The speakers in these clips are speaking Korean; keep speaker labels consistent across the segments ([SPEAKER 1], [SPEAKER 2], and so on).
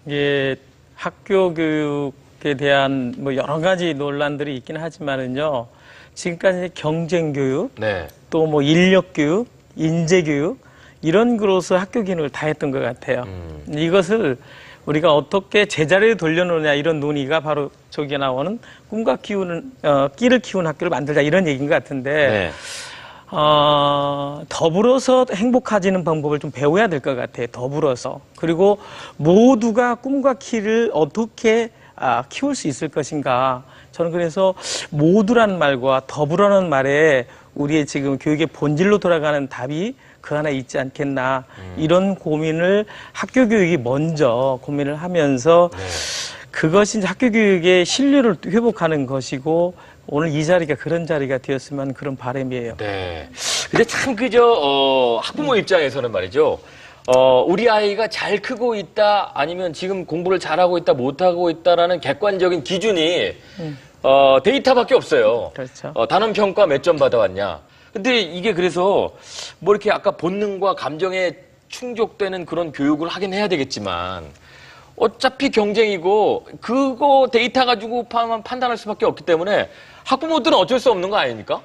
[SPEAKER 1] 이게 학교 교육에 대한 뭐 여러 가지 논란들이 있긴 하지만은요, 지금까지 경쟁 교육,
[SPEAKER 2] 네.
[SPEAKER 1] 또 뭐 인력 교육, 인재 교육, 이런 거로서 학교 기능을 다 했던 것 같아요. 이것을 우리가 어떻게 제자리에 돌려놓느냐 이런 논의가 바로 저기에 나오는 꿈과 끼를 키우는 학교를 만들자 이런 얘기인 것 같은데,
[SPEAKER 2] 네.
[SPEAKER 1] 더불어서 행복해지는 방법을 좀 배워야 될 것 같아요. 더불어서. 그리고 모두가 꿈과 키를 어떻게 키울 수 있을 것인가. 저는 그래서 모두라는 말과 더불어라는 말에 우리의 지금 교육의 본질로 돌아가는 답이 그 하나 있지 않겠나. 이런 고민을 학교 교육이 먼저 고민을 하면서 그것이 이제 학교 교육의 신뢰를 회복하는 것이고, 오늘 이 자리가 그런 자리가 되었으면 그런 바람이에요.
[SPEAKER 2] 네. 근데 참 학부모 입장에서는 말이죠. 우리 아이가 잘 크고 있다, 아니면 지금 공부를 잘하고 있다, 못하고 있다라는 객관적인 기준이 데이터밖에 없어요.
[SPEAKER 1] 그렇죠.
[SPEAKER 2] 단원 평가 몇 점 받아왔냐. 근데 이게 그래서 뭐 이렇게 아까 본능과 감정에 충족되는 그런 교육을 하긴 해야 되겠지만, 어차피 경쟁이고 그거 데이터 가지고 판단할 수밖에 없기 때문에 학부모들은 어쩔 수 없는 거 아닙니까?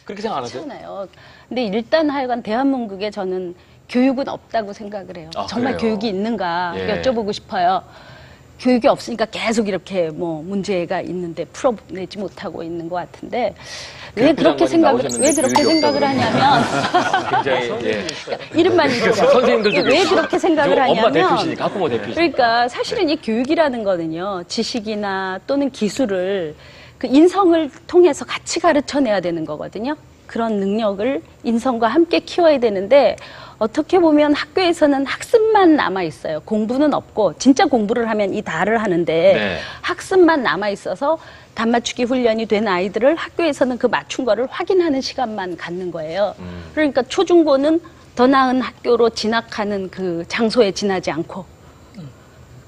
[SPEAKER 2] 그렇게 생각 안 하세요?
[SPEAKER 3] 그렇잖아요. 근데 일단 하여간 대한민국에 저는 교육은 없다고 생각을 해요. 정말
[SPEAKER 2] 그래요?
[SPEAKER 3] 교육이 있는가
[SPEAKER 2] 예.
[SPEAKER 3] 여쭤보고 싶어요. 교육이 없으니까 계속 이렇게 뭐 문제가 있는데 풀어내지 못하고 있는 것 같은데, 왜 그렇게 생각을 하냐면
[SPEAKER 2] 굉장히
[SPEAKER 3] 이름만 읽어서
[SPEAKER 2] 선생님들도
[SPEAKER 3] 왜 그렇게 생각을
[SPEAKER 2] 엄마
[SPEAKER 3] 하냐면,
[SPEAKER 2] 대표시니까 학부모 대표시니까.
[SPEAKER 3] 그러니까 사실은 이 교육이라는 거는요, 지식이나 또는 기술을 그 인성을 통해서 같이 가르쳐내야 되는 거거든요. 그런 능력을 인성과 함께 키워야 되는데, 어떻게 보면 학교에서는 학습만 남아있어요. 공부는 없고, 진짜 공부를 하면 이 다를 하는데,
[SPEAKER 2] 네.
[SPEAKER 3] 학습만 남아있어서 단맞추기 훈련이 된 아이들을 학교에서는 그 맞춘 거를 확인하는 시간만 갖는 거예요. 그러니까 초중고는 더 나은 학교로 진학하는 그 장소에 지나지 않고,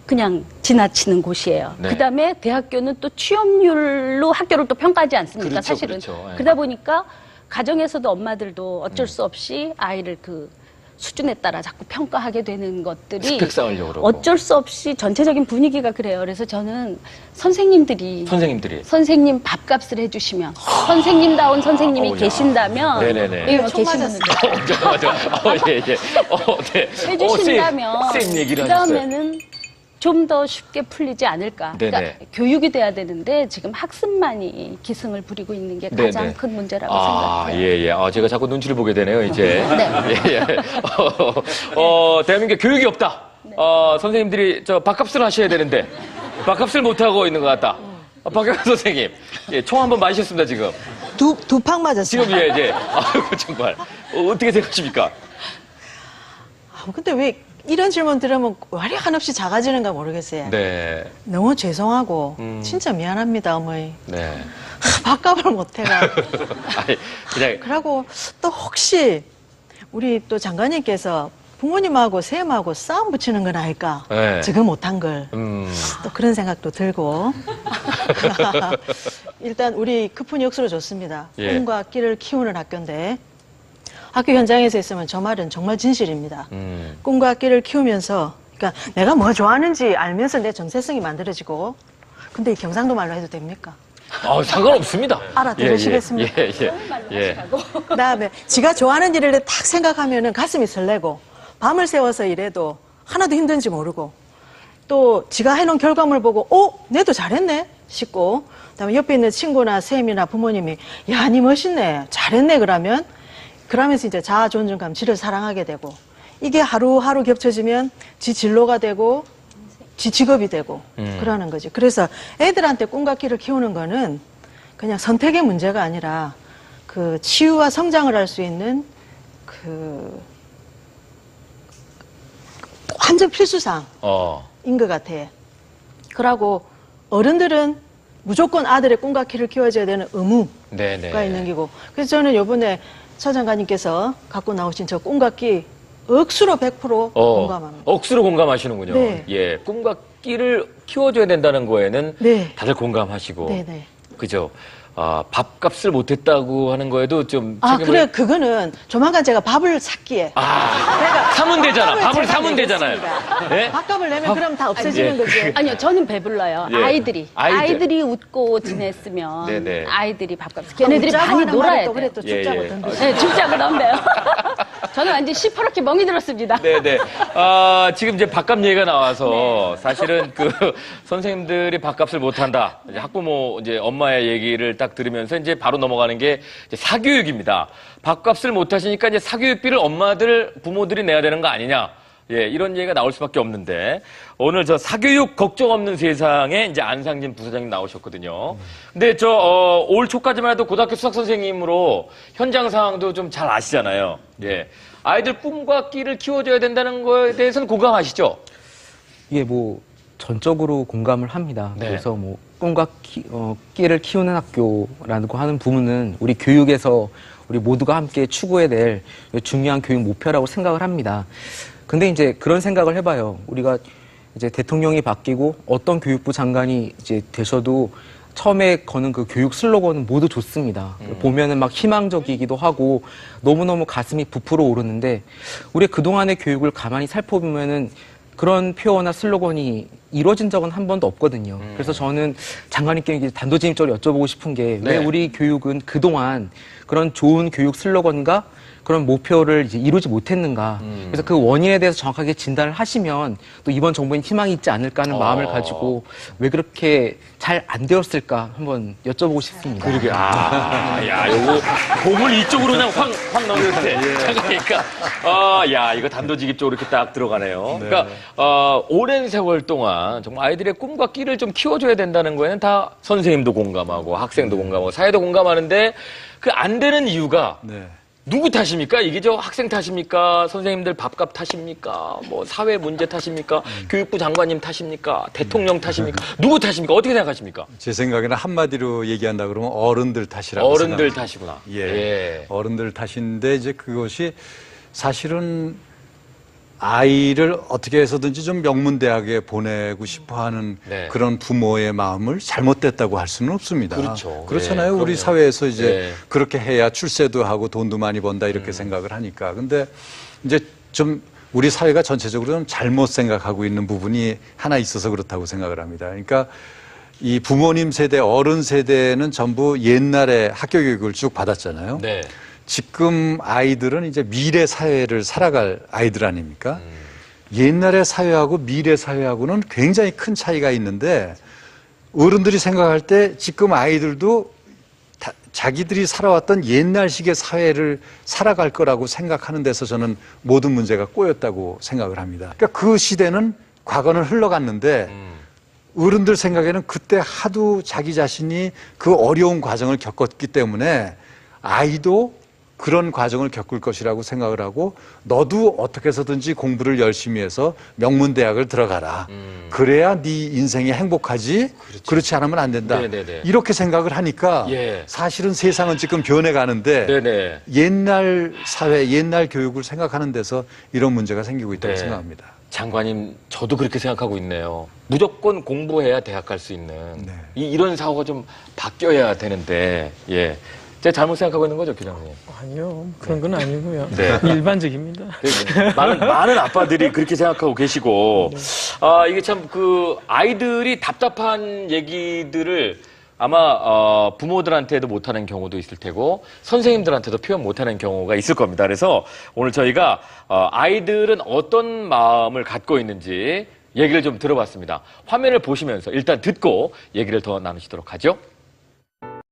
[SPEAKER 3] 그냥 지나치는 곳이에요.
[SPEAKER 2] 네.
[SPEAKER 3] 그다음에 대학교는 또 취업률로 학교를 또 평가하지 않습니까?
[SPEAKER 2] 그렇죠,
[SPEAKER 3] 사실은.
[SPEAKER 2] 그렇죠. 예.
[SPEAKER 3] 그러다 보니까 가정에서도 엄마들도 어쩔 수 없이 아이를 그 수준에 따라 자꾸 평가하게 되는 것들이
[SPEAKER 2] 스펙 쌓으려고 그러고.
[SPEAKER 3] 어쩔 수 없이 전체적인 분위기가 그래요. 그래서 저는 선생님들이 선생님 밥값을 해주시면, 선생님다운 선생님이 계신다면,
[SPEAKER 2] 네네네.
[SPEAKER 3] 예, 계시면
[SPEAKER 2] 맞아. 예. 네.
[SPEAKER 3] 해주신다면
[SPEAKER 2] 쌤 얘기를 하셨어요.
[SPEAKER 3] 그다음에는 좀 더 쉽게 풀리지 않을까. 그러니까
[SPEAKER 2] 네네.
[SPEAKER 3] 교육이 돼야 되는데 지금 학습만이 기승을 부리고 있는 게 가장
[SPEAKER 2] 네네.
[SPEAKER 3] 큰 문제라고 생각해요.
[SPEAKER 2] 예. 제가 자꾸 눈치를 보게 되네요, 이제.
[SPEAKER 3] 네.
[SPEAKER 2] 예. 대한민국에 교육이 없다. 선생님들이 밥값을 하셔야 되는데, 밥값을 못하고 있는 것 같다. 박영환 선생님, 예, 총 한번 맞으셨습니다, 지금.
[SPEAKER 4] 두 팡 맞았어요.
[SPEAKER 2] 지금, 예. 아이고, 정말. 어떻게 생각하십니까?
[SPEAKER 4] 근데 왜 이런 질문 들으면 말이 한없이 작아지는가 모르겠어요.
[SPEAKER 2] 네.
[SPEAKER 4] 너무 죄송하고 진짜 미안합니다, 어머니.
[SPEAKER 2] 네.
[SPEAKER 4] 밥값을 못해가.
[SPEAKER 2] 아니, 그냥.
[SPEAKER 4] 그러고 또 혹시 우리 또 장관님께서 부모님하고 쌤하고 싸움 붙이는 건 아닐까?
[SPEAKER 2] 네.
[SPEAKER 4] 지금 못한 걸. 또 그런 생각도 들고. 일단 우리 크푸니 역수로 좋습니다.
[SPEAKER 2] 예.
[SPEAKER 4] 꿈과 끼를 키우는 학교인데, 학교 현장에서 있으면 저 말은 정말 진실입니다. 꿈과 끼를 키우면서, 그러니까 내가 뭐 좋아하는지 알면서 내 정체성이 만들어지고, 근데 이 경상도 말로 해도 됩니까?
[SPEAKER 2] 상관없습니다.
[SPEAKER 4] 알아들으시겠습니까?
[SPEAKER 2] 예.
[SPEAKER 4] 그다음에 지가 좋아하는 일을 딱 생각하면은 가슴이 설레고, 밤을 새워서 일해도 하나도 힘든지 모르고, 또 지가 해놓은 결과물 보고 내도 잘했네 싶고, 그다음에 옆에 있는 친구나 쌤이나 부모님이 야, 니 멋있네, 잘했네 그러면서 이제 자아 존중감, 지를 사랑하게 되고, 이게 하루하루 겹쳐지면 지 진로가 되고 지 직업이 되고 그러는 거지. 그래서 애들한테 꿈과 끼를 키우는 거는 그냥 선택의 문제가 아니라 그 치유와 성장을 할 수 있는 그 완전 필수사항인 것 같아. 그러고 어른들은 무조건 아들의 꿈과 끼를 키워줘야 되는 의무가 있는 기고. 그래서 저는 이번에 서 장관님께서 갖고 나오신 저 꿈과 끼 억수로 100% 공감합니다.
[SPEAKER 2] 억수로 공감하시는군요.
[SPEAKER 4] 네.
[SPEAKER 2] 예, 꿈과 끼를 키워줘야 된다는 거에는
[SPEAKER 4] 네.
[SPEAKER 2] 다들 공감하시고.
[SPEAKER 4] 네네.
[SPEAKER 2] 그죠? 밥값을 못했다고 하는 거에도 좀
[SPEAKER 4] 아,
[SPEAKER 2] 책임을.
[SPEAKER 4] 그래, 그거는 조만간 제가 밥을 샀기에. 내가
[SPEAKER 2] 사면 되잖아. 밥을
[SPEAKER 4] 제가
[SPEAKER 2] 사면 되잖아요.
[SPEAKER 4] 내겠습니다.
[SPEAKER 2] 네?
[SPEAKER 4] 밥값을 내면 그럼 다 없어지는 거지.
[SPEAKER 3] 아니요, 저는 배불러요.
[SPEAKER 2] 예.
[SPEAKER 3] 아이들이.
[SPEAKER 2] 아이들.
[SPEAKER 3] 아이들이 웃고 지냈으면
[SPEAKER 2] 네네.
[SPEAKER 3] 아이들이 밥값. 걔네들이
[SPEAKER 4] 웃자고
[SPEAKER 3] 많이
[SPEAKER 4] 하는
[SPEAKER 3] 놀아야
[SPEAKER 4] 말이
[SPEAKER 3] 돼요.
[SPEAKER 4] 또 그래 또
[SPEAKER 2] 예,
[SPEAKER 4] 죽자고
[SPEAKER 2] 예.
[SPEAKER 4] 던지지.
[SPEAKER 3] 네, 죽자고 넘겨요. 저는 완전 시퍼렇게 멍이 들었습니다.
[SPEAKER 2] 네네. 지금 이제 밥값 얘기가 나와서 사실은 그 선생님들이 밥값을 못한다. 이제 학부모 이제 엄마의 얘기를 딱 들으면서 이제 바로 넘어가는 게 이제 사교육입니다. 밥값을 못하시니까 이제 사교육비를 부모들이 내야 되는 거 아니냐. 예, 이런 얘기가 나올 수밖에 없는데 오늘 저 사교육 걱정 없는 세상에 이제 안상진 부사장님 나오셨거든요. 근데 올 초까지만 해도 고등학교 수학 선생님으로 현장 상황도 좀 잘 아시잖아요. 예. 아이들 꿈과 끼를 키워줘야 된다는 거에 대해서는 공감하시죠?
[SPEAKER 5] 이게 뭐 전적으로 공감을 합니다.
[SPEAKER 2] 네.
[SPEAKER 5] 그래서 뭐 꿈과 끼를 키우는 학교라고 하는 부분은 우리 교육에서 우리 모두가 함께 추구해야 될 중요한 교육 목표라고 생각을 합니다. 근데 이제 그런 생각을 해봐요. 우리가 이제 대통령이 바뀌고 어떤 교육부 장관이 이제 되셔도 처음에 거는 그 교육 슬로건은 모두 좋습니다. 보면은 막 희망적이기도 하고 너무너무 가슴이 부풀어 오르는데 우리 그동안의 교육을 가만히 살펴보면은 그런 표어나 슬로건이 이루어진 적은 한 번도 없거든요. 그래서 저는 장관님께 이제 단도직입적으로 여쭤보고 싶은 게 왜
[SPEAKER 2] 네.
[SPEAKER 5] 우리 교육은 그동안 그런 좋은 교육 슬로건과 그런 목표를 이제 이루지 못했는가. 그래서 그 원인에 대해서 정확하게 진단을 하시면 또 이번 정부엔 희망이 있지 않을까 하는 마음을 가지고 왜 그렇게 잘 안 되었을까 한번 여쭤보고 싶습니다.
[SPEAKER 2] 그러게. 야, 요거 공을 이쪽으로 그냥 확 넘겼대. 그러니까, 야, 이거 단도직입적으로 이렇게 딱 들어가네요. 그러니까, 오랜 세월 동안 정말 아이들의 꿈과 끼를 좀 키워줘야 된다는 거에는 다 선생님도 공감하고 학생도 공감하고 사회도 공감하는데 그 안 되는 이유가 누구 탓입니까? 이게 학생 탓입니까? 선생님들 밥값 탓입니까? 뭐 사회 문제 탓입니까? 교육부 장관님 탓입니까? 대통령 탓입니까? 누구 탓입니까? 어떻게 생각하십니까?
[SPEAKER 6] 제 생각에는 한마디로 얘기한다 그러면 어른들 탓이라고
[SPEAKER 2] 어른들
[SPEAKER 6] 생각합니다.
[SPEAKER 2] 탓이구나.
[SPEAKER 6] 예. 어른들 탓인데 이제 그것이 사실은 아이를 어떻게 해서든지 좀 명문대학에 보내고 싶어 하는
[SPEAKER 2] 네.
[SPEAKER 6] 그런 부모의 마음을 잘못됐다고 할 수는 없습니다.
[SPEAKER 2] 그렇죠.
[SPEAKER 6] 그렇잖아요.
[SPEAKER 2] 네,
[SPEAKER 6] 우리
[SPEAKER 2] 그럼요.
[SPEAKER 6] 사회에서 이제
[SPEAKER 2] 네.
[SPEAKER 6] 그렇게 해야 출세도 하고 돈도 많이 번다 이렇게 생각을 하니까. 근데 이제 좀 우리 사회가 전체적으로 좀 잘못 생각하고 있는 부분이 하나 있어서 그렇다고 생각을 합니다. 그러니까 이 부모님 세대, 어른 세대는 전부 옛날에 학교 교육을 쭉 받았잖아요.
[SPEAKER 2] 네.
[SPEAKER 6] 지금 아이들은 이제 미래 사회를 살아갈 아이들 아닙니까? 옛날의 사회하고 미래 사회하고는 굉장히 큰 차이가 있는데 어른들이 생각할 때 지금 아이들도 자기들이 살아왔던 옛날식의 사회를 살아갈 거라고 생각하는 데서 저는 모든 문제가 꼬였다고 생각을 합니다. 그러니까 그 시대는 과거는 흘러갔는데 어른들 생각에는 그때 하도 자기 자신이 그 어려운 과정을 겪었기 때문에 아이도 그런 과정을 겪을 것이라고 생각을 하고 너도 어떻게 해서든지 공부를 열심히 해서 명문대학을 들어가라. 그래야 네 인생이 행복하지. 그렇지 않으면 안 된다.
[SPEAKER 2] 네네네.
[SPEAKER 6] 이렇게 생각을 하니까
[SPEAKER 2] 예.
[SPEAKER 6] 사실은 세상은 지금 변해가는데
[SPEAKER 2] 네네.
[SPEAKER 6] 옛날 사회, 옛날 교육을 생각하는 데서 이런 문제가 생기고 있다고
[SPEAKER 2] 네.
[SPEAKER 6] 생각합니다.
[SPEAKER 2] 장관님, 저도 그렇게 생각하고 있네요. 무조건 공부해야 대학 갈 수 있는
[SPEAKER 6] 네.
[SPEAKER 2] 이런 사고가 좀 바뀌어야 되는데, 예. 제가 잘못 생각하고 있는 거죠, 교장님?
[SPEAKER 1] 아니요, 그런 건 아니고요.
[SPEAKER 2] 네.
[SPEAKER 1] 일반적입니다.
[SPEAKER 2] 많은 아빠들이 그렇게 생각하고 계시고, 이게 참 아이들이 답답한 얘기들을 아마 부모들한테도 못하는 경우도 있을 테고 선생님들한테도 표현 못하는 경우가 있을 겁니다. 그래서 오늘 저희가 아이들은 어떤 마음을 갖고 있는지 얘기를 좀 들어봤습니다. 화면을 보시면서 일단 듣고 얘기를 더 나누시도록 하죠.